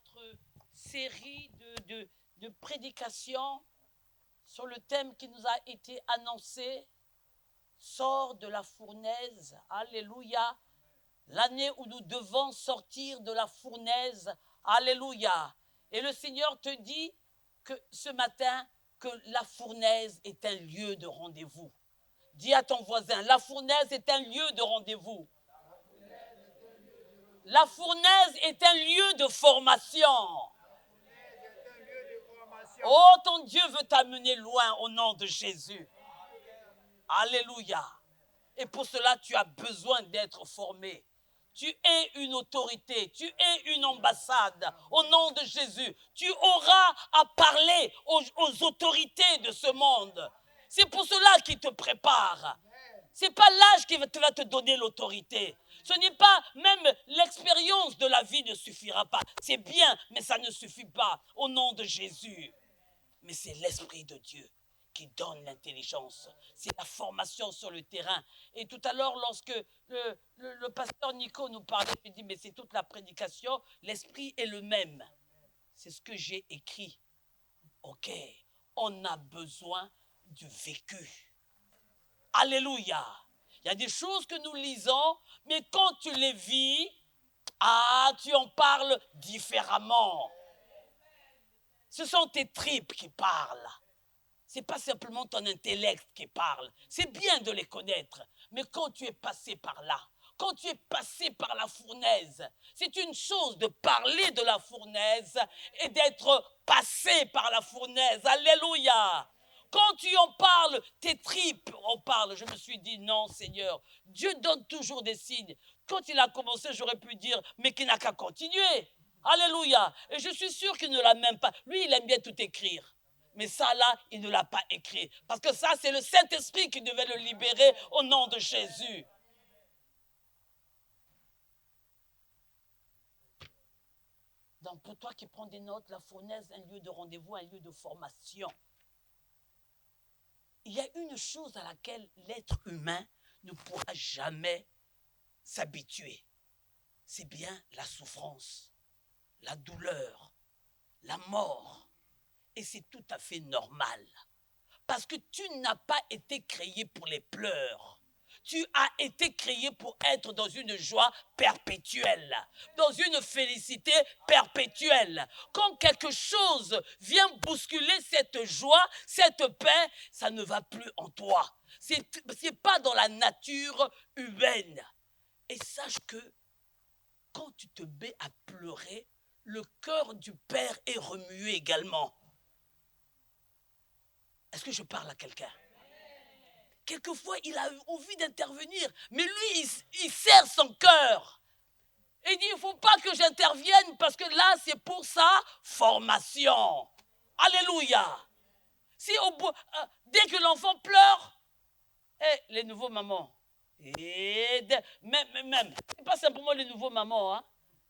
notre série de prédications sur le thème qui nous a été annoncé, sort de la fournaise, alléluia, l'année où nous devons sortir de la fournaise, alléluia. Et le Seigneur te dit que ce matin, que la fournaise est un lieu de rendez-vous. Dis à ton voisin, la fournaise est un lieu de rendez-vous. La fournaise est un lieu de formation. Oh, ton Dieu veut t'amener loin au nom de Jésus. Alléluia. Et pour cela, tu as besoin d'être formé. Tu es une autorité, tu es une ambassade au nom de Jésus. Tu auras à parler aux autorités de ce monde. C'est pour cela qu'il te prépare. Ce n'est pas l'âge qui va te donner l'autorité. Ce n'est pas même l'expérience de la vie ne suffira pas. C'est bien, mais ça ne suffit pas au nom de Jésus. Mais c'est l'Esprit de Dieu qui donne l'intelligence. C'est la formation sur le terrain. Et tout à l'heure, lorsque le pasteur Nico nous parlait, il dit, mais c'est toute la prédication, l'Esprit est le même. C'est ce que j'ai écrit. Ok, on a besoin du vécu. Alléluia. Il y a des choses que nous lisons, mais quand tu les vis, tu en parles différemment. Ce sont tes tripes qui parlent. Ce n'est pas simplement ton intellect qui parle. C'est bien de les connaître, mais quand tu es passé par là, quand tu es passé par la fournaise, c'est une chose de parler de la fournaise et d'être passé par la fournaise. Alléluia. Quand tu en parles, tes tripes en parlent. Je me suis dit, non Seigneur, Dieu donne toujours des signes. Quand il a commencé, j'aurais pu dire, mais qu'il n'a qu'à continuer. Alléluia. Et je suis sûr qu'il ne l'a même pas. Lui, il aime bien tout écrire. Mais ça là, il ne l'a pas écrit. Parce que ça, c'est le Saint-Esprit qui devait le libérer au nom de Jésus. Donc pour toi qui prends des notes, la fournaise, un lieu de rendez-vous, un lieu de formation. Il y a une chose à laquelle l'être humain ne pourra jamais s'habituer. C'est bien la souffrance, la douleur, la mort. Et c'est tout à fait normal. Parce que tu n'as pas été créé pour les pleurs. Tu as été créé pour être dans une joie perpétuelle, dans une félicité perpétuelle. Quand quelque chose vient bousculer cette joie, cette paix, ça ne va plus en toi. C'est pas dans la nature humaine. Et sache que quand tu te mets à pleurer, le cœur du Père est remué également. Est-ce que je parle à quelqu'un? Quelquefois, il a envie d'intervenir, mais lui, il serre son cœur. Et il dit, il ne faut pas que j'intervienne parce que là, c'est pour sa formation. Alléluia. Dès que l'enfant pleure, les nouveaux mamans, même, c'est pas simplement les nouveaux mamans, hein.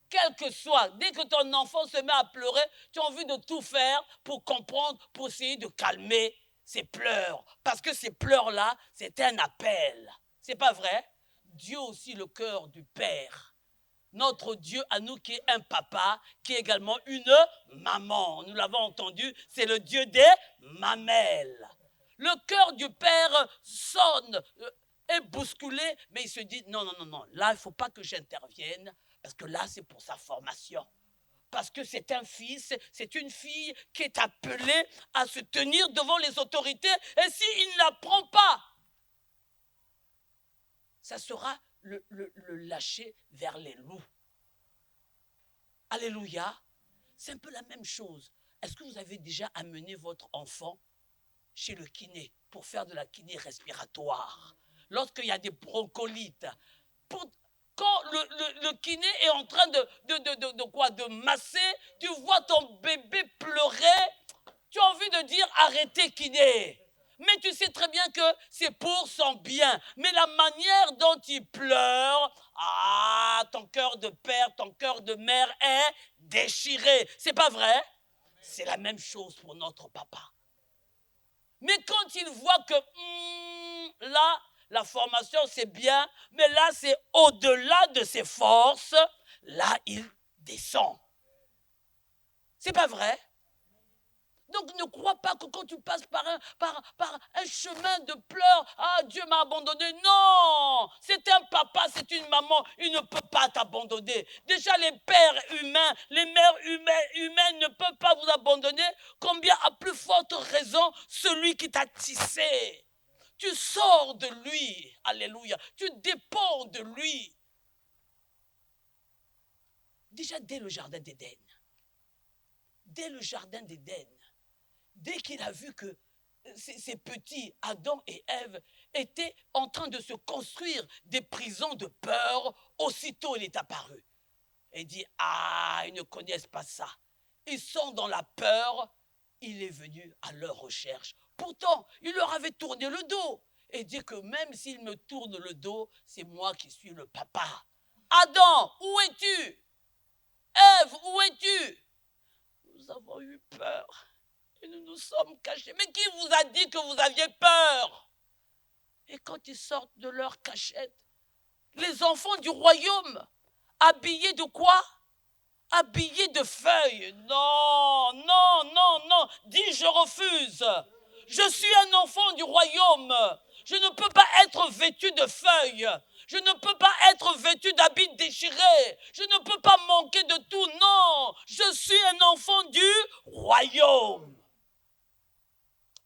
Quel que soit, dès que ton enfant se met à pleurer, tu as envie de tout faire pour comprendre, pour essayer de calmer ces pleurs, parce que ces pleurs-là, c'est un appel. C'est pas vrai? Dieu aussi le cœur du Père. Notre Dieu à nous qui est un papa, qui est également une maman. Nous l'avons entendu, c'est le Dieu des mamelles. Le cœur du Père sonne, est bousculé, mais il se dit, non, là, il ne faut pas que j'intervienne, parce que là, c'est pour sa formation. Parce que c'est un fils, c'est une fille qui est appelée à se tenir devant les autorités. Et s'il ne l'apprend pas, ça sera le lâcher vers les loups. Alléluia. C'est un peu la même chose. Est-ce que vous avez déjà amené votre enfant chez le kiné pour faire de la kiné respiratoire? Lorsqu'il y a des broncholites, quand le kiné est en train de masser, tu vois ton bébé pleurer, tu as envie de dire arrêtez kiné. Mais tu sais très bien que c'est pour son bien. Mais la manière dont il pleure, ton cœur de père, ton cœur de mère est déchiré. C'est pas vrai? C'est la même chose pour notre papa. Mais quand il voit que là, la formation c'est bien, mais là c'est au-delà de ses forces, là il descend. C'est pas vrai? Donc ne crois pas que quand tu passes par un chemin de pleurs, ah Dieu m'a abandonné. Non, c'est un papa, c'est une maman, il ne peut pas t'abandonner. Déjà les pères humains, les mères humaines ne peuvent pas vous abandonner. Combien à plus forte raison celui qui t'a tissé. Tu sors de lui, alléluia, tu dépends de lui. Déjà dès le jardin d'Éden, dès qu'il a vu que ces petits Adam et Ève étaient en train de se construire des prisons de peur, aussitôt il est apparu et dit, ah, ils ne connaissent pas ça. Ils sont dans la peur, il est venu à leur recherche. Pourtant, il leur avait tourné le dos et dit que même s'il me tourne le dos, c'est moi qui suis le papa. Adam, où es-tu? Ève, où es-tu? Nous avons eu peur. Et nous nous sommes cachés. Mais qui vous a dit que vous aviez peur? Et quand ils sortent de leur cachette, les enfants du royaume, habillés de quoi? Habillés de feuilles. Non, non, non, non. Dis, je refuse. Je suis un enfant du royaume. Je ne peux pas être vêtu de feuilles. Je ne peux pas être vêtu d'habits déchirés. Je ne peux pas manquer de tout. Non, je suis un enfant du royaume.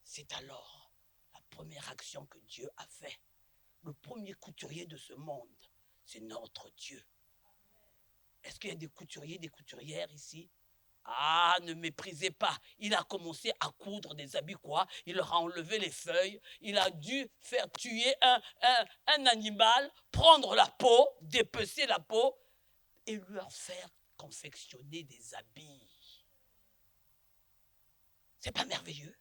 C'est alors la première action que Dieu a fait. Le premier couturier de ce monde, c'est notre Dieu. Est-ce qu'il y a des couturiers, des couturières ici? Ah, ne méprisez pas. Il a commencé à coudre des habits, quoi. Il leur a enlevé les feuilles. Il a dû faire tuer un animal, prendre la peau, dépecer la peau et leur faire confectionner des habits. C'est pas merveilleux?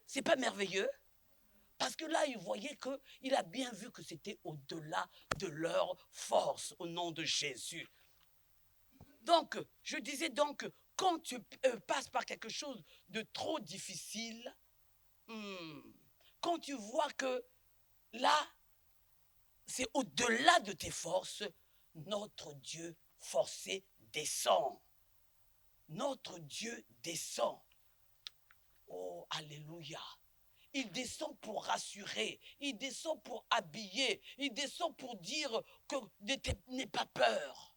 C'est pas merveilleux? Parce que là, il voyait qu'il a bien vu que c'était au-delà de leur force, au nom de Jésus. Donc, je disais donc, quand tu passes par quelque chose de trop difficile, quand tu vois que là, c'est au-delà de tes forces, notre Dieu forcé descend. Notre Dieu descend. Oh, alléluia. Il descend pour rassurer, il descend pour habiller, il descend pour dire que n'aie pas peur.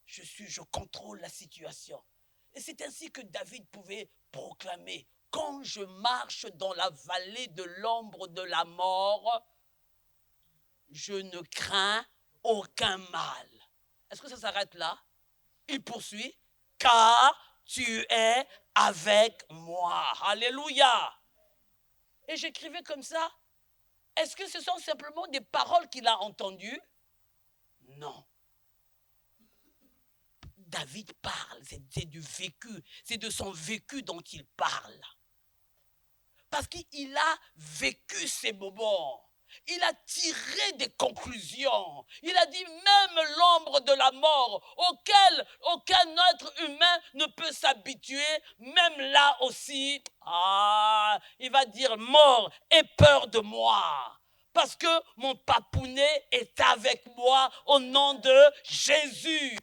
Je contrôle la situation. Et c'est ainsi que David pouvait proclamer, quand je marche dans la vallée de l'ombre de la mort, je ne crains aucun mal. Est-ce que ça s'arrête là? Il poursuit, car tu es avec moi. Alléluia. Et j'écrivais comme ça. Est-ce que ce sont simplement des paroles qu'il a entendues? Non. David parle, c'est du vécu, c'est de son vécu dont il parle. Parce qu'il a vécu ces moments. Il a tiré des conclusions. Il a dit même l'ombre de la mort auquel aucun être humain ne peut s'habituer, même là aussi, il va dire mort, aie peur de moi. Parce que mon papounet est avec moi au nom de Jésus.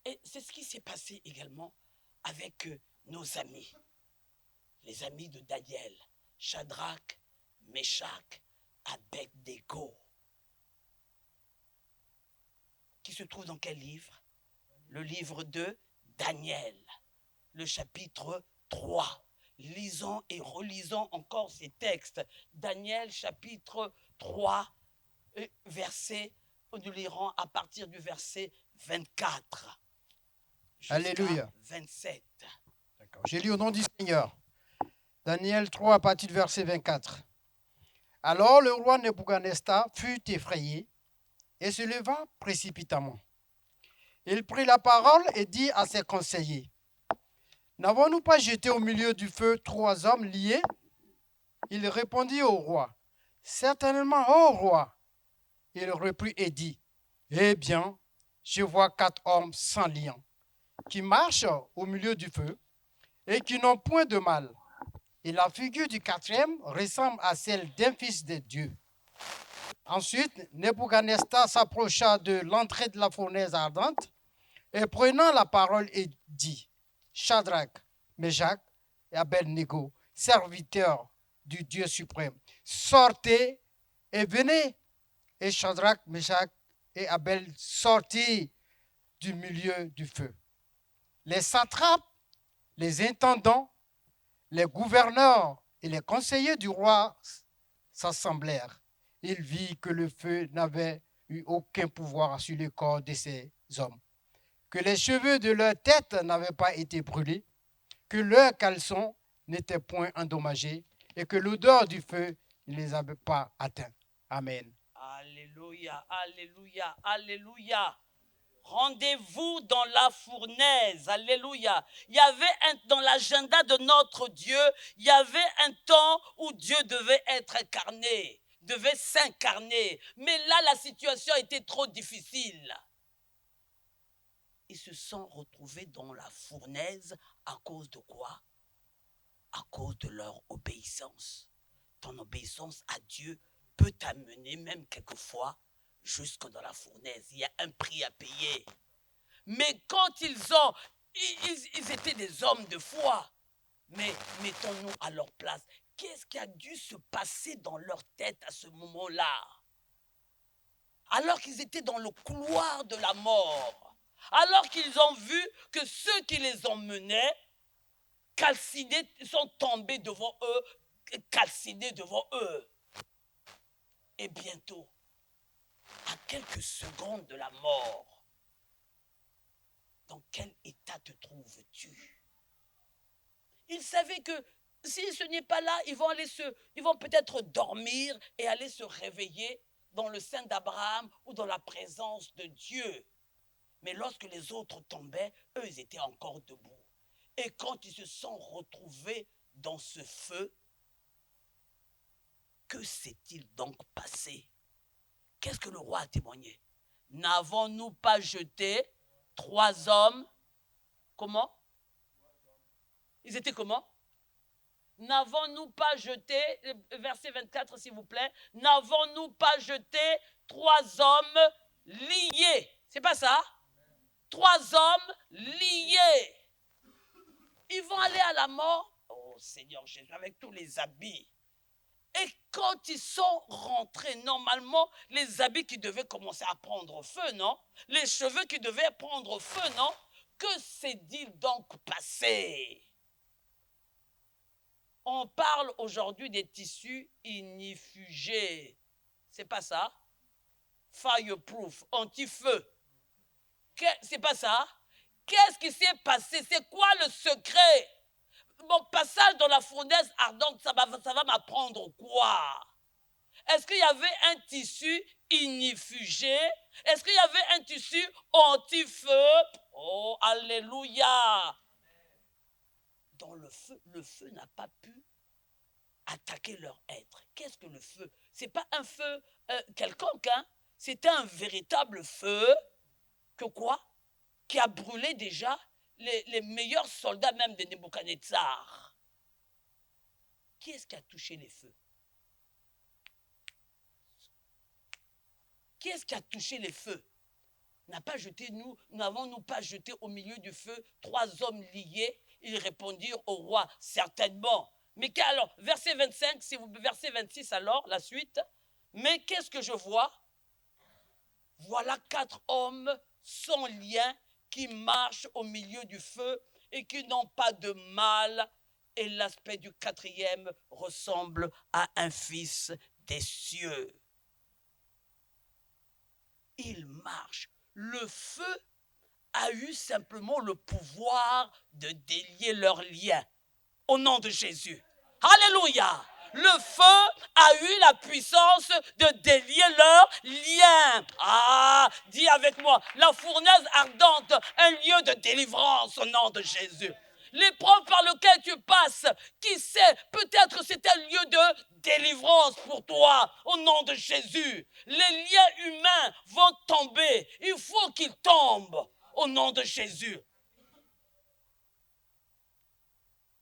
Et c'est ce qui s'est passé également avec nos amis. Les amis de Daniel, Shadrach, Meshach, Abednego. Qui se trouve dans quel livre? Le livre de Daniel, le chapitre 3. Lisons et relisons encore ces textes. Daniel, chapitre 3, verset, nous lirons à partir du verset 24. Alléluia. 27. D'accord. J'ai lu au nom du Seigneur. Daniel 3 à partir du verset 24. Alors le roi Nebuchadnezzar fut effrayé et se leva précipitamment. Il prit la parole et dit à ses conseillers, n'avons-nous pas jeté au milieu du feu 3 hommes liés? Il répondit au roi, certainement, ô roi. Il reprit et dit, eh bien, je vois 4 hommes sans lien, qui marchent au milieu du feu et qui n'ont point de mal. Et la figure du 4e ressemble à celle d'un fils de Dieu. Ensuite, Nebuchadnezzar s'approcha de l'entrée de la fournaise ardente et prenant la parole, il dit, Shadrach, Meshach et Abednego, serviteurs du Dieu suprême, sortez et venez. Et Shadrach, Meshach et Abel sortirent du milieu du feu. Les satrapes, les intendants, les gouverneurs et les conseillers du roi s'assemblèrent. Ils virent que le feu n'avait eu aucun pouvoir sur le corps de ces hommes, que les cheveux de leur tête n'avaient pas été brûlés, que leurs caleçons n'étaient point endommagés et que l'odeur du feu ne les avait pas atteints. Amen. Alléluia, alléluia, alléluia. Rendez-vous dans la fournaise. Alléluia. Il y avait dans l'agenda de notre Dieu, il y avait un temps où Dieu devait être incarné, devait s'incarner. Mais là, la situation était trop difficile. Ils se sont retrouvés dans la fournaise à cause de quoi? À cause de leur obéissance. Ton obéissance à Dieu peut t'amener même quelquefois jusque dans la fournaise. Il y a un prix à payer. Mais quand ils étaient des hommes de foi. Mais mettons-nous à leur place. Qu'est-ce qui a dû se passer dans leur tête à ce moment-là? Alors qu'ils étaient dans le couloir de la mort. Alors qu'ils ont vu que ceux qui les emmenaient, calcinés, sont tombés devant eux, calcinés devant eux. Et bientôt, à quelques secondes de la mort, dans quel état te trouves-tu? Ils savaient que si ce n'est pas là, ils vont peut-être dormir et aller se réveiller dans le sein d'Abraham ou dans la présence de Dieu. Mais lorsque les autres tombaient, eux, ils étaient encore debout. Et quand ils se sont retrouvés dans ce feu, que s'est-il donc passé? Qu'est-ce que le roi a témoigné? N'avons-nous pas jeté 3 hommes? Comment? Ils étaient comment? N'avons-nous pas jeté, verset 24 s'il vous plaît, n'avons-nous pas jeté 3 hommes liés? C'est pas ça? 3 hommes liés. Ils vont aller à la mort, oh Seigneur Jésus, avec tous les habits. Et quand ils sont rentrés, normalement, les habits qui devaient commencer à prendre feu, non? Les cheveux qui devaient prendre feu, non? Que s'est-il donc passé? On parle aujourd'hui des tissus ignifugés. C'est pas ça? Fireproof, anti-feu. C'est pas ça? Qu'est-ce qui s'est passé? C'est quoi le secret? Mon passage dans la fournaise ardente, ça va m'apprendre quoi? Est-ce qu'il y avait un tissu ignifugé? Est-ce qu'il y avait un tissu anti-feu? Oh, alléluia! Dans le feu n'a pas pu attaquer leur être. Qu'est-ce que le feu? C'est pas un feu quelconque, hein? C'était un véritable feu que quoi? Qui a brûlé déjà les meilleurs soldats même de Nebuchadnezzar. Qui est-ce qui a touché les feux? Qui est-ce qui a touché les feux? N'avons-nous pas jeté au milieu du feu 3 hommes liés? Ils répondirent au roi, certainement. Mais alors, verset 25, verset 26 alors, la suite. Mais qu'est-ce que je vois? Voilà 4 hommes sans lien qui marchent au milieu du feu et qui n'ont pas de mal. Et l'aspect du 4e ressemble à un fils des cieux. Il marche. Le feu a eu simplement le pouvoir de délier leurs liens. Au nom de Jésus. Alléluia. Le feu a eu la puissance de délier leurs liens. Ah, dis avec moi, la fournaise ardente, un lieu de délivrance au nom de Jésus. L'épreuve par laquelle tu passes, qui sait, peut-être c'est un lieu de délivrance pour toi, au nom de Jésus. Les liens humains vont tomber, il faut qu'ils tombent, au nom de Jésus.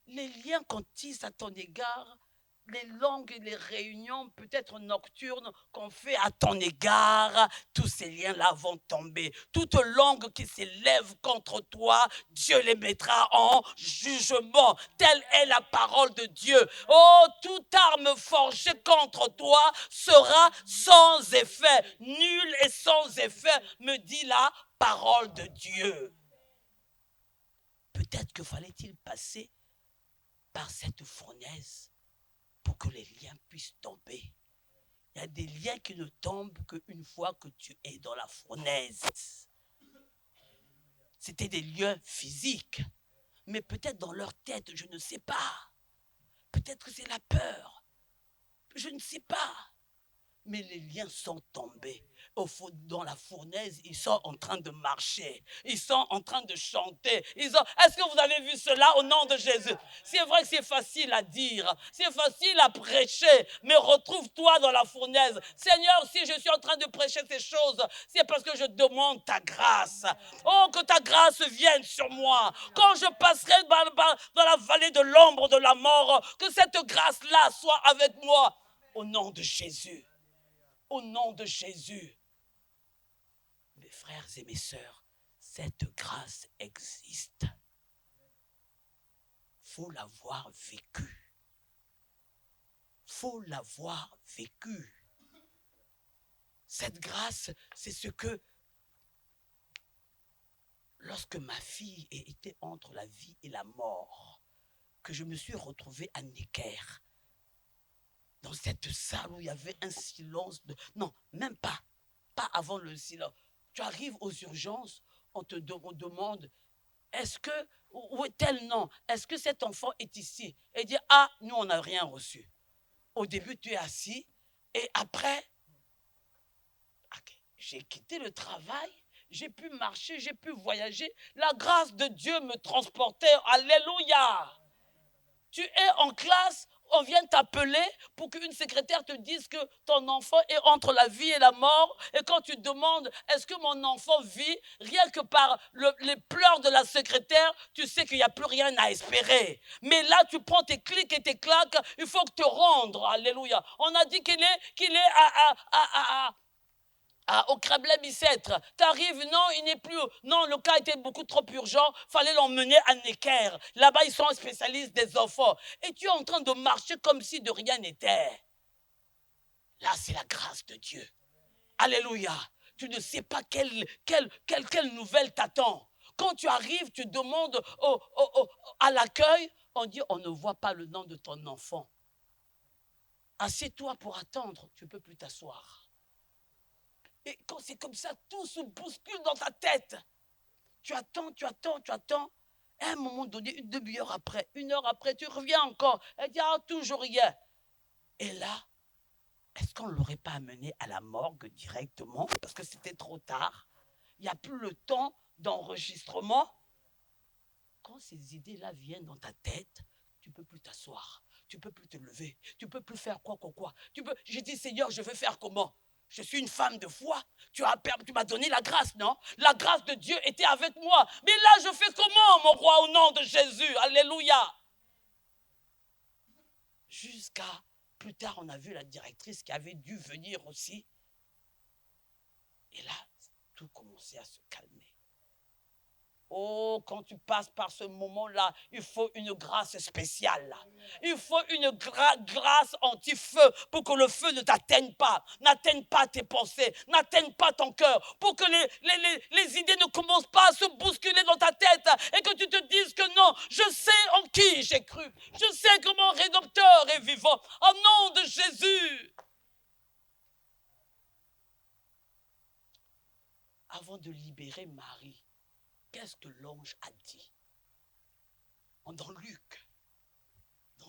Les liens qu'on tisse à ton égard les langues et les réunions, peut-être nocturnes, qu'on fait à ton égard, tous ces liens-là vont tomber. Toute langue qui s'élève contre toi, Dieu les mettra en jugement. Telle est la parole de Dieu. Oh, toute arme forgée contre toi sera sans effet. Nulle et sans effet, me dit la parole de Dieu. Peut-être que fallait-il passer par cette fournaise pour que les liens puissent tomber. Il y a des liens qui ne tombent qu'une fois que tu es dans la fournaise. C'était des liens physiques, mais peut-être dans leur tête, je ne sais pas. Peut-être que c'est la peur, je ne sais pas. Mais les liens sont tombés. Dans la fournaise, ils sont en train de marcher. Ils sont en train de chanter. Est-ce que vous avez vu cela au nom de Jésus? C'est vrai que c'est facile à dire. C'est facile à prêcher. Mais retrouve-toi dans la fournaise. Seigneur, si je suis en train de prêcher ces choses, c'est parce que je demande ta grâce. Oh, que ta grâce vienne sur moi. Quand je passerai dans la vallée de l'ombre de la mort, que cette grâce-là soit avec moi. Au nom de Jésus. Au nom de Jésus. Mes frères et mes sœurs, cette grâce existe. Il faut l'avoir vécue. Il faut l'avoir vécue. Cette grâce, c'est ce que, lorsque ma fille était entre la vie et la mort, que je me suis retrouvé à Necker, dans cette salle où il y avait un silence de... Non, même pas avant le silence. Tu arrives aux urgences, on demande, est-ce que, où est tel nom? Est-ce que cet enfant est ici? Et dit, ah, nous, on n'a rien reçu. Au début, tu es assis, et après, okay, j'ai quitté le travail, j'ai pu marcher, j'ai pu voyager. La grâce de Dieu me transportait. Alléluia! Tu es en classe, on vient t'appeler pour qu'une secrétaire te dise que ton enfant est entre la vie et la mort. Et quand tu demandes, est-ce que mon enfant vit? Rien que par les pleurs de la secrétaire, tu sais qu'il n'y a plus rien à espérer. Mais là, tu prends tes clics et tes claques, il faut te rendre. Alléluia. On a dit qu'il est au Kremlin-Bicêtre. Tu arrives, non, il n'est plus. Non, le cas était beaucoup trop urgent. Fallait l'emmener à Necker. Là-bas, ils sont spécialistes des enfants. Et tu es en train de marcher comme si de rien n'était. Là, c'est la grâce de Dieu. Alléluia. Tu ne sais pas quelle nouvelle t'attend. Quand tu arrives, tu demandes à l'accueil. On dit, on ne voit pas le nom de ton enfant. Assieds-toi pour attendre. Tu ne peux plus t'asseoir. Et quand c'est comme ça, tout se bouscule dans ta tête. Tu attends. Et à un moment donné, une demi-heure après, 1 heure après, tu reviens encore. Elle dit, ah, toujours rien. Et là, est-ce qu'on ne l'aurait pas amené à la morgue directement? Parce que c'était trop tard. Il n'y a plus le temps d'enregistrement. Quand ces idées-là viennent dans ta tête, tu ne peux plus t'asseoir. Tu ne peux plus te lever. Tu ne peux plus faire quoi. J'ai dit, Seigneur, je veux faire comment? Je suis une femme de foi. Tu m'as donné la grâce, non? La grâce de Dieu était avec moi. Mais là, je fais comment, mon roi, au nom de Jésus? Alléluia. Jusqu'à plus tard, on a vu la directrice qui avait dû venir aussi. Et là, tout commençait à se calmer. Oh, quand tu passes par ce moment-là, il faut une grâce spéciale. Il faut une grâce anti-feu pour que le feu ne t'atteigne pas, n'atteigne pas tes pensées, n'atteigne pas ton cœur, pour que les idées ne commencent pas à se bousculer dans ta tête et que tu te dises que non, je sais en qui j'ai cru, je sais que mon Rédempteur est vivant, au nom de Jésus. Avant de libérer Marie, qu'est-ce que l'ange a dit? Dans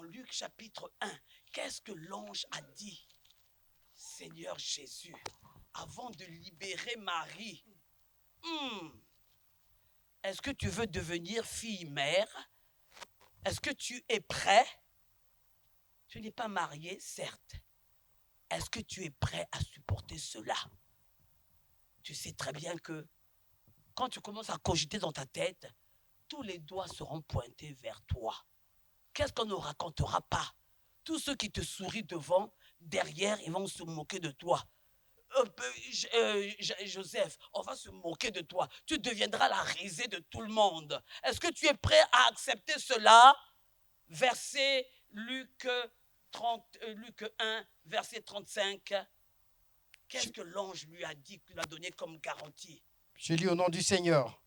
Luc chapitre 1, qu'est-ce que l'ange a dit? Seigneur Jésus, avant de libérer Marie, est-ce que tu veux devenir fille-mère? Est-ce que tu es prêt? Tu n'es pas marié, certes. Est-ce que tu es prêt à supporter cela? Tu sais très bien que quand tu commences à cogiter dans ta tête, tous les doigts seront pointés vers toi. Qu'est-ce qu'on ne racontera pas? tous ceux qui te sourient devant, derrière, ils vont se moquer de toi. Joseph, on va se moquer de toi. Tu deviendras la risée de tout le monde. Est-ce que tu es prêt à accepter cela? Verset Luc 1, verset 35. Qu'est-ce que l'ange lui a dit, lui a donné comme garantie? Je lis au nom du Seigneur.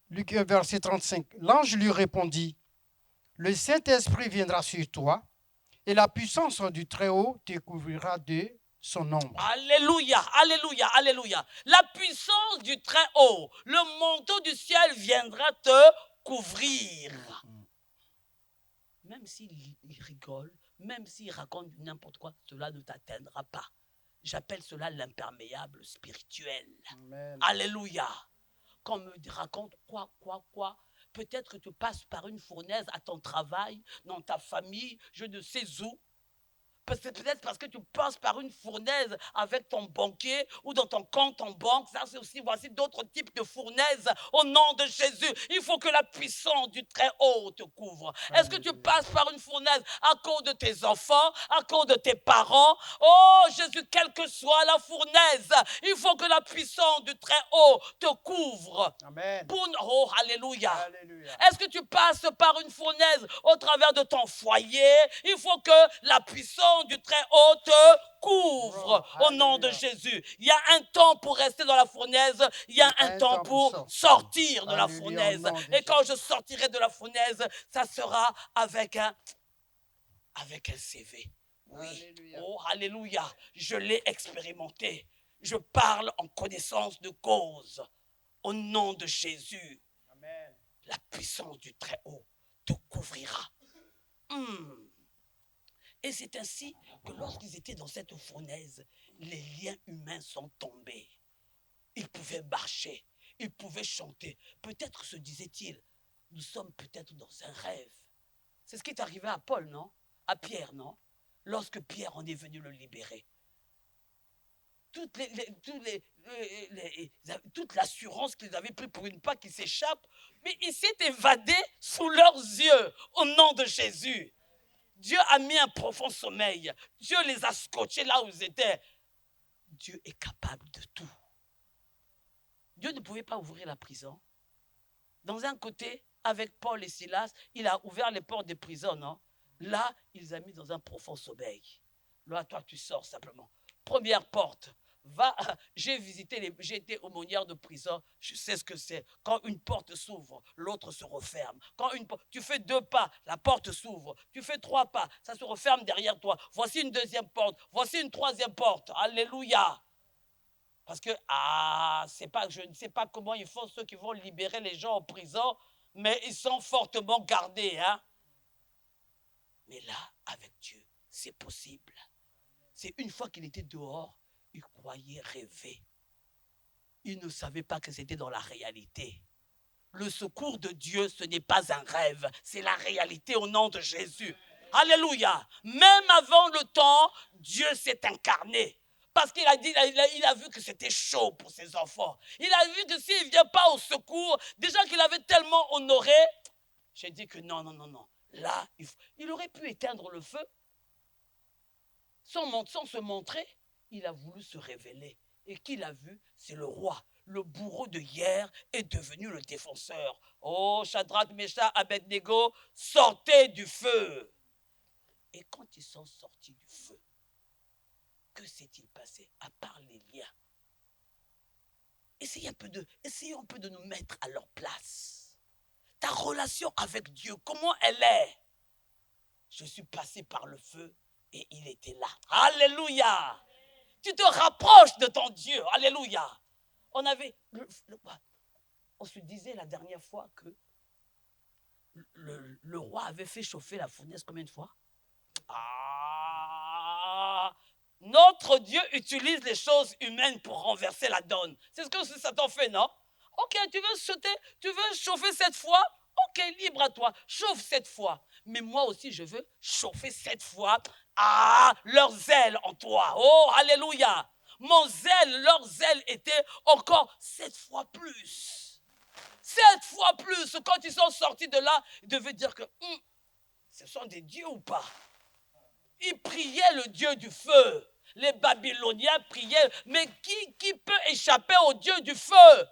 Luc 1, verset 35. L'ange lui répondit, le Saint-Esprit viendra sur toi et la puissance du Très-Haut te couvrira de son ombre. Alléluia, alléluia, alléluia. La puissance du Très-Haut, le manteau du ciel viendra te couvrir. Même s'il rigole, même s'il raconte n'importe quoi, cela ne t'atteindra pas. J'appelle cela l'imperméable spirituel. Amen. Alléluia. Qu'on me raconte quoi. Peut-être que tu passes par une fournaise à ton travail, dans ta famille, je ne sais où. Peut-être parce que tu passes par une fournaise avec ton banquier ou dans ton compte en banque. Ça, c'est aussi, voici d'autres types de fournaises au nom de Jésus. Il faut que la puissance du Très-Haut te couvre. Est-ce que tu passes par une fournaise à cause de tes enfants, à cause de tes parents? Oh Jésus, quelle que soit la fournaise, il faut que la puissance du Très-Haut te couvre. Amen. Oh, alléluia. Alléluia. Est-ce que tu passes par une fournaise au travers de ton foyer? Il faut que la puissance du Très-Haut te couvre au nom de Jésus. Il y a un temps pour rester dans la fournaise, il y a un temps pour sortir de la fournaise. Et quand je sortirai de la fournaise, ça sera avec un CV. Oui. Alléluia. Oh, alléluia. Je l'ai expérimenté. Je parle en connaissance de cause. Au nom de Jésus. Amen. La puissance du Très-Haut te couvrira. Et c'est ainsi que lorsqu'ils étaient dans cette fournaise, les liens humains sont tombés. Ils pouvaient marcher, ils pouvaient chanter. Peut-être se disait-il, nous sommes peut-être dans un rêve. C'est ce qui est arrivé à Paul, non? À Pierre, non? Lorsque Pierre en est venu le libérer. Toute l'assurance qu'ils avaient pris pour une Pâque qui s'échappe, mais il s'est évadé sous leurs yeux, au nom de Jésus. Dieu a mis un profond sommeil. Dieu les a scotchés là où ils étaient. Dieu est capable de tout. Dieu ne pouvait pas ouvrir la prison. Dans un côté, avec Paul et Silas, il a ouvert les portes des prisons, non? Là, il les a mis dans un profond sommeil. Là, toi, tu sors simplement. Première porte. J'ai été aumônière de prison, je sais ce que c'est. Quand une porte s'ouvre, l'autre se referme. Tu fais 2 pas, la porte s'ouvre. Tu fais 3 pas, ça se referme derrière toi. Voici une deuxième porte, voici une troisième porte. Alléluia. Parce que, je ne sais pas comment ils font ceux qui vont libérer les gens en prison, mais ils sont fortement gardés. Hein? Mais là, avec Dieu, c'est possible. C'est une fois qu'il était dehors, il croyait rêver. Il ne savait pas que c'était dans la réalité. Le secours de Dieu, ce n'est pas un rêve, c'est la réalité au nom de Jésus. Alléluia. Même avant le temps, Dieu s'est incarné. Parce qu'il a dit, il a vu que c'était chaud pour ses enfants. Il a vu que s'il ne vient pas au secours, déjà qu'il avait tellement honoré, j'ai dit que non. Là, il aurait pu éteindre le feu. Sans se montrer, il a voulu se révéler. Et qui l'a vu? C'est le roi. Le bourreau de hier est devenu le défenseur. Oh, Shadrach, Meshach, Abednego, sortez du feu. Et quand ils sont sortis du feu, que s'est-il passé à part les liens? Essayons un peu de nous mettre à leur place. Ta relation avec Dieu, comment elle est? Je suis passé par le feu et il était là. Alléluia! Tu te rapproches de ton Dieu. Alléluia! On se disait la dernière fois que le roi avait fait chauffer la fournaise combien de fois? Notre Dieu utilise les choses humaines pour renverser la donne. C'est ce que Satan fait, non? Ok, tu veux chauffer cette fois? Ok, libre à toi, chauffe cette fois. Mais moi aussi, je veux chauffer cette fois leur zèle en toi. Oh, alléluia! Leur zèle était encore 7 fois plus. 7 fois plus. Quand ils sont sortis de là, ils devaient dire que ce sont des dieux ou pas? Ils priaient le Dieu du feu. Les Babyloniens priaient, mais qui peut échapper au Dieu du feu?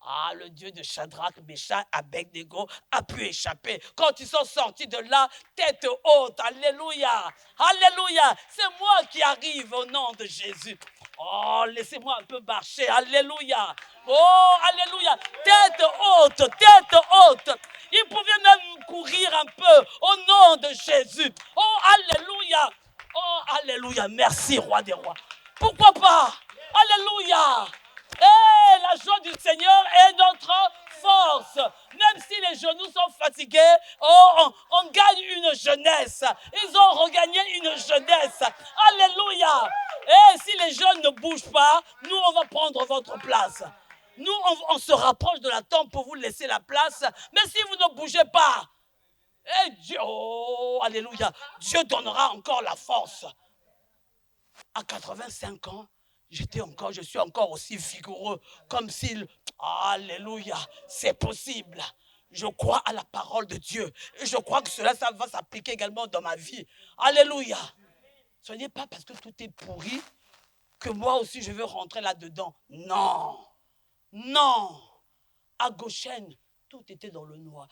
Ah, le Dieu de Shadrach, Meshach, Abednego a pu échapper. Quand ils sont sortis de là, tête haute, alléluia, alléluia, c'est moi qui arrive au nom de Jésus. Oh, laissez-moi un peu marcher, alléluia. Oh, alléluia, tête haute, tête haute. Ils pouvaient même courir un peu au nom de Jésus. Oh, alléluia, oh, alléluia, merci roi des rois. Pourquoi pas? Alléluia. Et la joie du Seigneur est notre force. Même si les genoux sont fatigués, on gagne une jeunesse. Ils ont regagné une jeunesse. Alléluia. Et si les jeunes ne bougent pas, nous, on va prendre votre place. Nous, on se rapproche de la tombe pour vous laisser la place. Mais si vous ne bougez pas, et Dieu, oh, alléluia, Dieu donnera encore la force. À 85 ans, je suis encore aussi vigoureux, comme s'il, alléluia, c'est possible. Je crois à la parole de Dieu. Et je crois que ça va s'appliquer également dans ma vie. Alléluia. Ce n'est pas parce que tout est pourri que moi aussi je veux rentrer là-dedans. Non. Non. À Goshen, tout était dans le noir.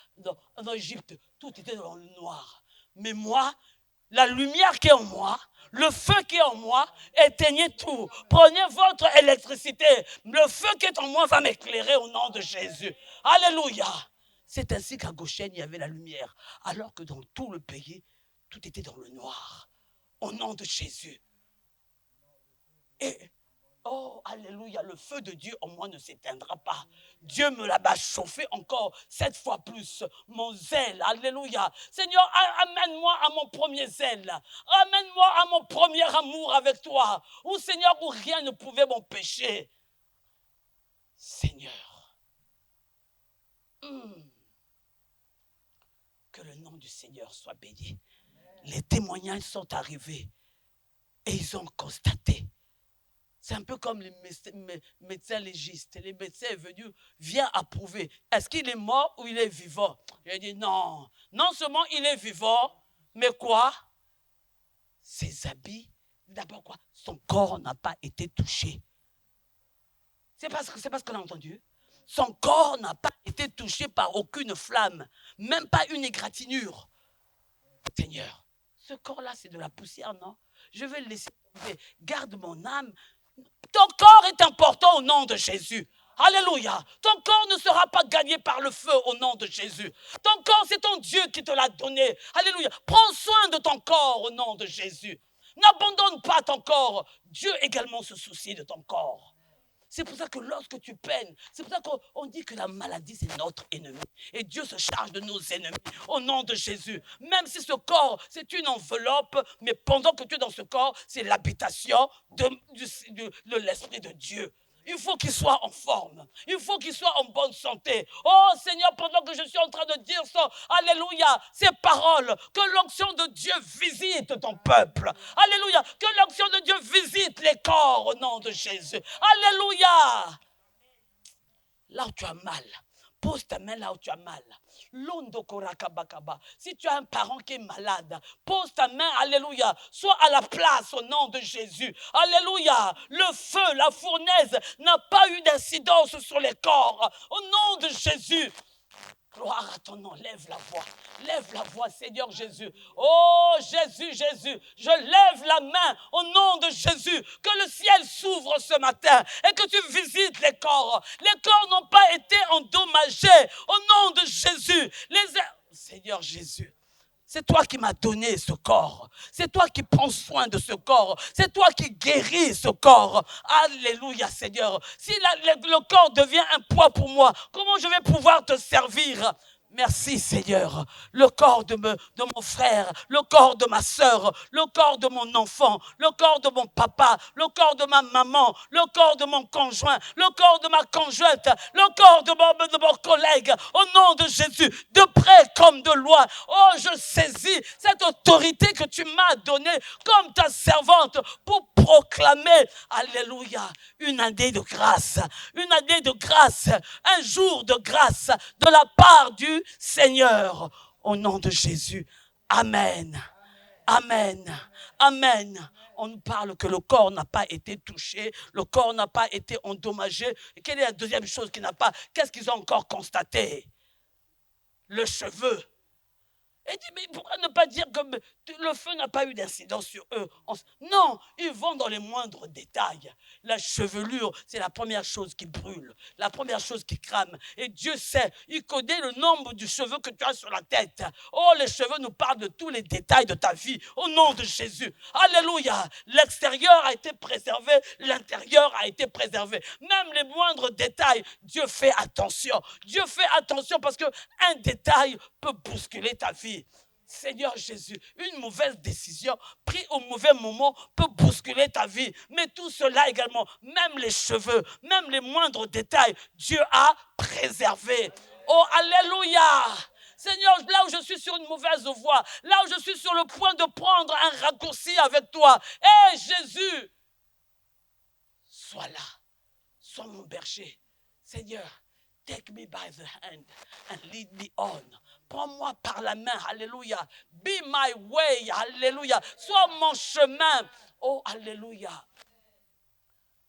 En Égypte, tout était dans le noir. Mais moi, la lumière qui est en moi, le feu qui est en moi, éteignez tout. Prenez votre électricité. Le feu qui est en moi va m'éclairer au nom de Jésus. Alléluia. C'est ainsi qu'à Goshen, il y avait la lumière. Alors que dans tout le pays, tout était dans le noir. Au nom de Jésus. Et, oh, alléluia, le feu de Dieu en moi ne s'éteindra pas. Dieu me l'a chauffé encore 7 fois plus. Mon zèle, alléluia. Seigneur, amène-moi à mon premier zèle. Amène-moi à mon premier amour avec toi. Où, Seigneur, où rien ne pouvait m'empêcher. Seigneur, que le nom du Seigneur soit béni. Les témoignages sont arrivés et ils ont constaté. C'est un peu comme les médecins légistes. Les médecins sont venus, viens approuver. Est-ce qu'il est mort ou il est vivant? J'ai dit non. Non seulement il est vivant, mais quoi? Ses habits, d'abord quoi? Son corps n'a pas été touché. C'est parce qu'on a entendu. Son corps n'a pas été touché par aucune flamme, même pas une égratignure. Seigneur, ce corps-là, c'est de la poussière, non? Je vais le laisser tomber. Garde mon âme. Ton corps est important au nom de Jésus. Alléluia. Ton corps ne sera pas gagné par le feu au nom de Jésus. Ton corps, c'est ton Dieu qui te l'a donné. Alléluia. Prends soin de ton corps au nom de Jésus. N'abandonne pas ton corps. Dieu également se soucie de ton corps. C'est pour ça que lorsque tu peines, c'est pour ça qu'on dit que la maladie, c'est notre ennemi. Et Dieu se charge de nos ennemis au nom de Jésus. Même si ce corps, c'est une enveloppe, mais pendant que tu es dans ce corps, c'est l'habitation de l'Esprit de Dieu. Il faut qu'il soit en forme. Il faut qu'il soit en bonne santé. Oh Seigneur, pendant que je suis en train de dire ça, alléluia, ces paroles, que l'onction de Dieu visite ton peuple. Alléluia, que l'onction de Dieu visite les corps au nom de Jésus. Alléluia. Là où tu as mal, pose ta main là où tu as mal. Si tu as un parent qui est malade, pose ta main, alléluia, sois à la place au nom de Jésus. Alléluia, le feu, la fournaise n'a pas eu d'incidence sur les corps. Au nom de Jésus. Gloire à ton nom, lève la voix, Seigneur Jésus. Oh Jésus, Jésus, je lève la main au nom de Jésus. Que le ciel s'ouvre ce matin et que tu visites les corps. Les corps n'ont pas été endommagés au nom de Jésus. Seigneur Jésus, c'est toi qui m'as donné ce corps. C'est toi qui prends soin de ce corps. C'est toi qui guéris ce corps. Alléluia, Seigneur. Si le corps devient un poids pour moi, comment je vais pouvoir te servir? Merci Seigneur, le corps de mon frère, le corps de ma sœur, le corps de mon enfant, le corps de mon papa, le corps de ma maman, le corps de mon conjoint, le corps de ma conjointe, le corps de mon collègue, au nom de Jésus, de près comme de loin. Oh, je saisis cette autorité que tu m'as donnée comme ta servante pour proclamer, alléluia, une année de grâce, un jour de grâce de la part du Seigneur, au nom de Jésus. Amen. Amen. Amen. On nous parle que le corps n'a pas été touché, le corps n'a pas été endommagé. Et quelle est la deuxième chose qui n'a pas? Qu'est-ce qu'ils ont encore constaté? Le cheveu. Et dit, mais pourquoi ne pas dire que le feu n'a pas eu d'incidence sur eux? Non, ils vont dans les moindres détails. La chevelure, c'est la première chose qui brûle, la première chose qui crame. Et Dieu sait, il connaît le nombre de cheveux que tu as sur la tête. Oh, les cheveux nous parlent de tous les détails de ta vie, au nom de Jésus. Alléluia. L'extérieur a été préservé, l'intérieur a été préservé. Même les moindres détails, Dieu fait attention. Dieu fait attention parce qu'un détail peut bousculer ta vie. Seigneur Jésus, une mauvaise décision prise au mauvais moment peut bousculer ta vie. Mais tout cela également, même les cheveux, même les moindres détails, Dieu a préservé. Oh, alléluia! Seigneur, là où je suis sur une mauvaise voie, là où je suis sur le point de prendre un raccourci avec toi, hé Jésus, sois là, sois mon berger. Seigneur, take me by the hand and lead me on. Prends-moi par la main, alléluia. Be my way, alléluia. Sois mon chemin. Oh, alléluia.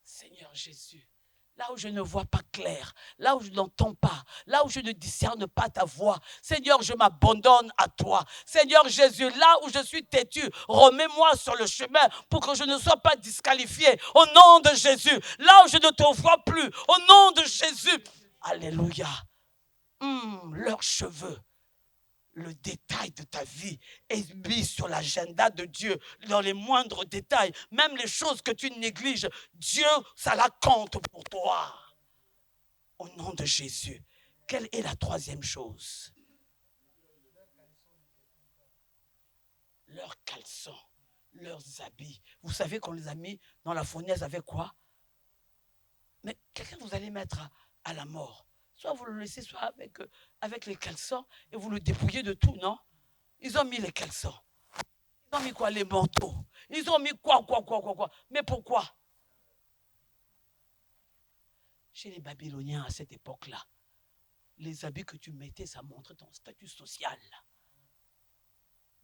Seigneur Jésus, là où je ne vois pas clair, là où je n'entends pas, là où je ne discerne pas ta voix, Seigneur, je m'abandonne à toi. Seigneur Jésus, là où je suis têtu, remets-moi sur le chemin pour que je ne sois pas disqualifié. Au nom de Jésus, là où je ne te vois plus, au nom de Jésus. Alléluia. Leurs cheveux, le détail de ta vie est mis sur l'agenda de Dieu, dans les moindres détails, même les choses que tu négliges, Dieu, ça la compte pour toi. Au nom de Jésus. Quelle est la troisième chose? Leurs caleçons, leurs habits. Vous savez qu'on les a mis dans la fournaise avec quoi? Mais quelqu'un vous allez mettre à la mort. Soit vous le laissez, soit avec les caleçons et vous le dépouillez de tout, non? Ils ont mis les caleçons. Ils ont mis quoi? Les manteaux. Ils ont mis quoi? Mais pourquoi? Chez les Babyloniens à cette époque-là, les habits que tu mettais, ça montrait ton statut social.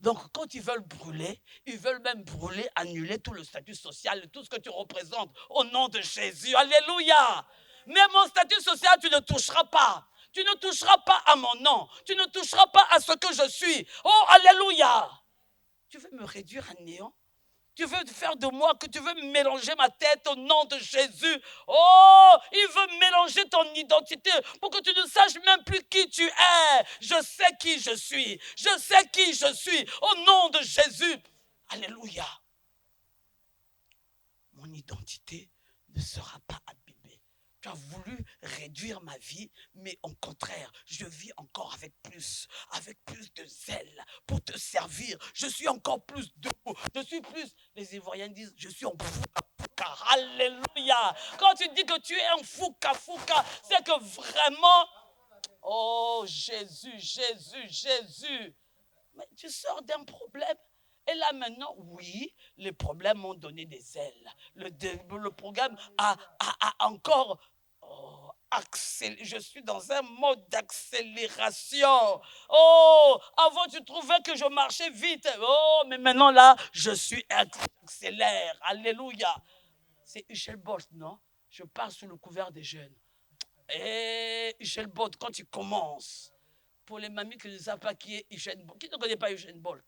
Donc, quand ils veulent brûler, ils veulent même brûler, annuler tout le statut social, tout ce que tu représentes au nom de Jésus. Alléluia! Mais mon statut social, tu ne toucheras pas. Tu ne toucheras pas à mon nom. Tu ne toucheras pas à ce que je suis. Oh, alléluia! Tu veux me réduire à néant? Tu veux faire de moi, que tu veux mélanger ma tête au nom de Jésus. Oh, il veut mélanger ton identité pour que tu ne saches même plus qui tu es. Je sais qui je suis. Je sais qui je suis au nom de Jésus. Alléluia. Mon identité ne sera pas abîmée. Tu as voulu réduire ma vie, mais au contraire, je vis encore avec plus de zèle pour te servir. Je suis encore plus debout. Je suis plus, les Ivoiriens disent, je suis en fouka. Alléluia. Quand tu dis que tu es en fouka, c'est que vraiment, oh Jésus, mais tu sors d'un problème. Et là maintenant, oui, les problèmes m'ont donné des ailes. Le programme a encore accéléré. Je suis dans un mode d'accélération. Oh, avant tu trouvais que je marchais vite. Oh, mais maintenant là, je suis accélère. Alléluia. C'est Usain Bolt, non? Je parle sous le couvert des jeunes. Et Usain Bolt, quand il commence, pour les mamies qui ne savent pas qui est Usain Bolt, qui ne connaît pas Usain Bolt?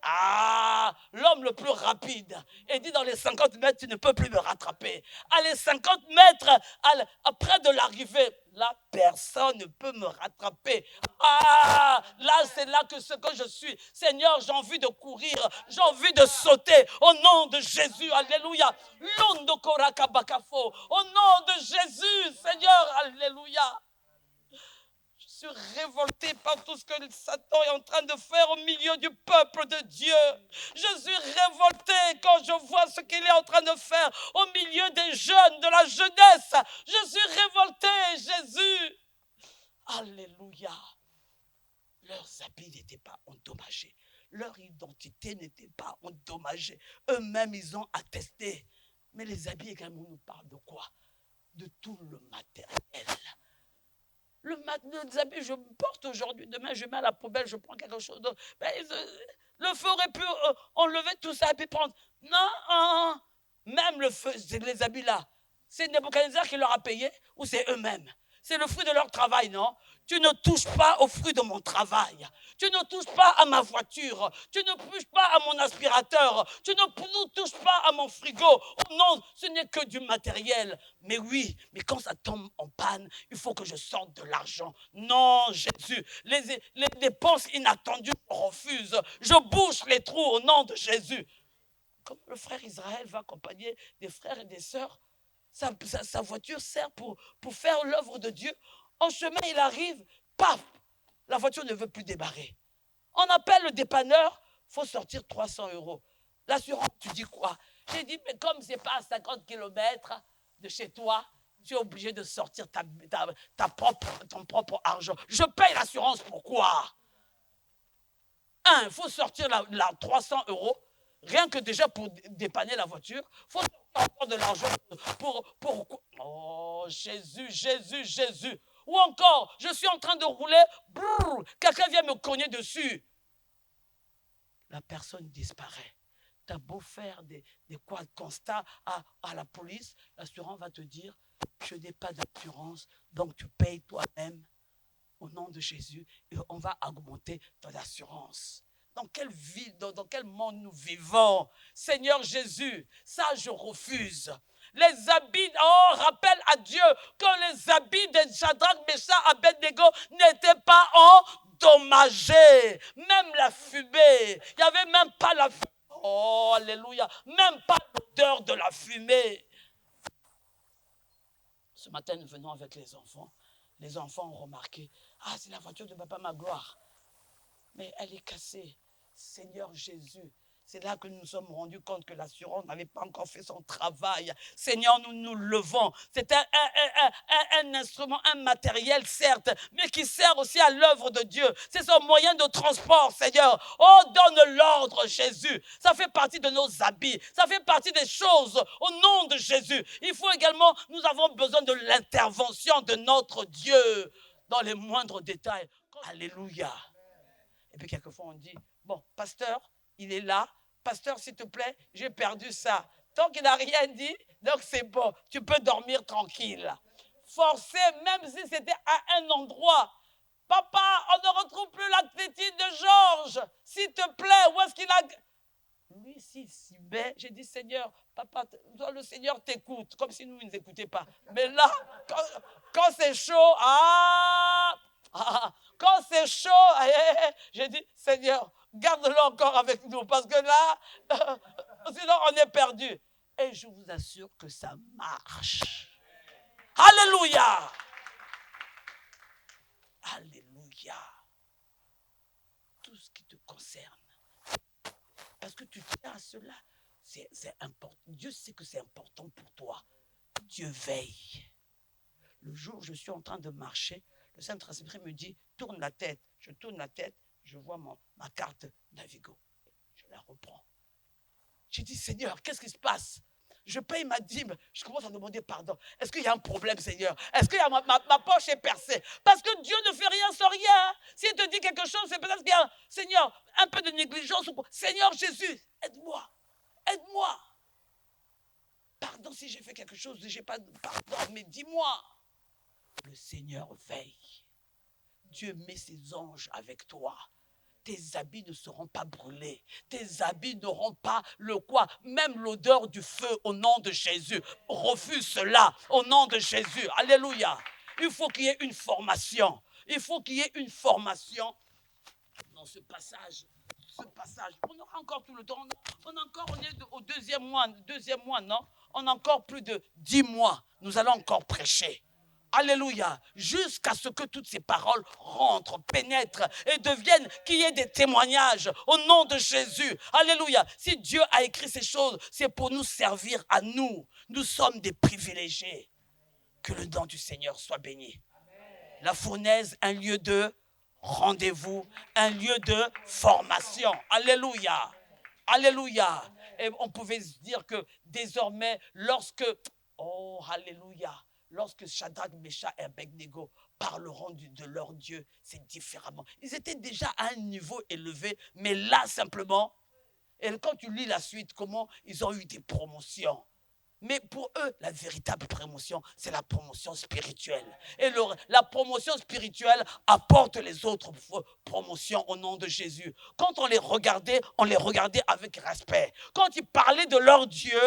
Ah, l'homme le plus rapide. Et dit dans les 50 mètres, tu ne peux plus me rattraper. À les 50 mètres, après de l'arrivée, là, personne ne peut me rattraper. Ah, là, c'est là que ce que je suis. Seigneur, j'ai envie de courir. J'ai envie de sauter. Au nom de Jésus, alléluia. Londo korakabakafo. Au nom de Jésus, Seigneur, alléluia. Je suis révolté par tout ce que Satan est en train de faire au milieu du peuple de Dieu. Je suis révolté quand je vois ce qu'il est en train de faire au milieu des jeunes, de la jeunesse. Je suis révolté, Jésus. Alléluia. Leurs habits n'étaient pas endommagés. Leur identité n'était pas endommagée. Eux-mêmes, ils ont attesté. Mais les habits également nous parlent de quoi? De tout le matériel. Les habits, je porte aujourd'hui, demain, je mets à la poubelle, je prends quelque chose d'autre. Le feu aurait pu enlever tout ça et puis prendre. Non, même le feu, les habits là, c'est Nebuchadnezzar qui leur a payé ou c'est eux-mêmes? C'est le fruit de leur travail, non? Tu ne touches pas au fruit de mon travail. Tu ne touches pas à ma voiture. Tu ne touches pas à mon aspirateur. Tu ne touches pas à mon frigo. Oh non, ce n'est que du matériel. Mais oui, mais quand ça tombe en panne, il faut que je sorte de l'argent. Non, Jésus, les dépenses inattendues, je refuse. Je bouche les trous au nom de Jésus. Comme le frère Israël va accompagner des frères et des sœurs, sa voiture sert pour faire l'œuvre de Dieu. En chemin, il arrive, paf, la voiture ne veut plus démarrer. On appelle le dépanneur, il faut sortir 300 €. L'assurance, tu dis quoi? J'ai dit, mais comme ce n'est pas à 50 km de chez toi, tu es obligé de sortir ton propre argent. Je paye l'assurance, pourquoi? Il faut sortir la 300 €, rien que déjà pour dépanner la voiture. Il faut sortir encore de l'argent pour... Oh, Jésus, Jésus, Jésus. Ou encore, je suis en train de rouler, quelqu'un vient me cogner dessus. La personne disparaît. Tu as beau faire des constats à la police, l'assurance va te dire, je n'ai pas d'assurance, donc tu payes toi-même au nom de Jésus et on va augmenter ton assurance. Dans quelle vie, dans quel monde nous vivons? Seigneur Jésus, ça je refuse. Les habits, rappelle à Dieu que les habits de Shadrach, Meshach, Abednego n'étaient pas endommagés. Même la fumée, il n'y avait même pas la fumée. Oh, alléluia, même pas l'odeur de la fumée. Ce matin, nous venons avec les enfants. Les enfants ont remarqué, c'est la voiture de Papa Magloire. Mais elle est cassée. Seigneur Jésus, c'est là que nous nous sommes rendus compte que l'assurance n'avait pas encore fait son travail. Seigneur, nous nous levons. C'est un instrument, un matériel, certes, mais qui sert aussi à l'œuvre de Dieu. C'est son moyen de transport, Seigneur. Oh, donne l'ordre, Jésus. Ça fait partie de nos habits. Ça fait partie des choses au nom de Jésus. Il faut également, nous avons besoin de l'intervention de notre Dieu dans les moindres détails. Alléluia. Et puis quelquefois on dit, bon, pasteur, il est là. Pasteur, s'il te plaît, j'ai perdu ça. Tant qu'il n'a rien dit, donc c'est bon. Tu peux dormir tranquille. Forcer, même si c'était à un endroit. Papa, on ne retrouve plus la tétine de Georges. S'il te plaît, où est-ce qu'il a... Lui, s'il s'y met, j'ai dit, Seigneur, papa, le Seigneur t'écoute, comme si nous ne nous écoutions pas. Mais là, quand c'est chaud, quand c'est chaud, j'ai dit, Seigneur, garde-le encore avec nous, parce que là, sinon on est perdu. Et je vous assure que ça marche. Alléluia. Alléluia. Tout ce qui te concerne. Parce que tu tiens à cela, c'est important. Dieu sait que c'est important pour toi. Dieu veille. Le jour où je suis en train de marcher, le Saint-Esprit me dit, tourne la tête. Je tourne la tête, je vois ma carte Navigo. Je la reprends. J'ai dit, Seigneur, qu'est-ce qui se passe? Je paye ma dîme, je commence à demander pardon. Est-ce qu'il y a un problème, Seigneur? Est-ce que ma poche est percée? Parce que Dieu ne fait rien sans rien. S'il te dit quelque chose, c'est peut-être qu'il y a, Seigneur, un peu de négligence. Seigneur Jésus, aide-moi. Aide-moi. Pardon si j'ai fait quelque chose, j'ai pas de pardon, mais dis-moi. Le Seigneur veille. Dieu met ses anges avec toi. Tes habits ne seront pas brûlés. Tes habits n'auront pas le quoi? Même l'odeur du feu au nom de Jésus. Refuse cela au nom de Jésus. Alléluia. Il faut qu'il y ait une formation. Il faut qu'il y ait une formation dans ce passage. On aura encore tout le temps. On est au deuxième mois, non? On a encore plus de 10 mois. Nous allons encore prêcher. Alléluia, jusqu'à ce que toutes ces paroles rentrent, pénètrent et deviennent, qu'il y ait des témoignages au nom de Jésus. Alléluia, si Dieu a écrit ces choses, c'est pour nous servir à nous. Nous sommes des privilégiés. Que le nom du Seigneur soit béni. La fournaise, un lieu de rendez-vous, un lieu de formation. Alléluia, alléluia. Et on pouvait se dire que désormais, lorsque, oh, alléluia, lorsque Shadrach, Meshach et Abednego parleront de leur Dieu, c'est différemment. Ils étaient déjà à un niveau élevé, mais là simplement, et quand tu lis la suite, comment ils ont eu des promotions. Mais pour eux, la véritable promotion, c'est la promotion spirituelle. Et la promotion spirituelle apporte les autres promotions au nom de Jésus. Quand on les regardait avec respect. Quand ils parlaient de leur Dieu,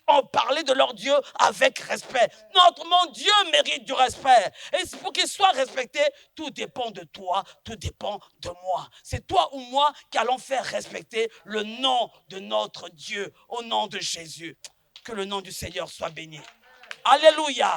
on parlait de leur Dieu avec respect. Mon Dieu mérite du respect. Et pour qu'il soit respecté, tout dépend de toi, tout dépend de moi. C'est toi ou moi qui allons faire respecter le nom de notre Dieu, au nom de Jésus. Que le nom du Seigneur soit béni. Alléluia.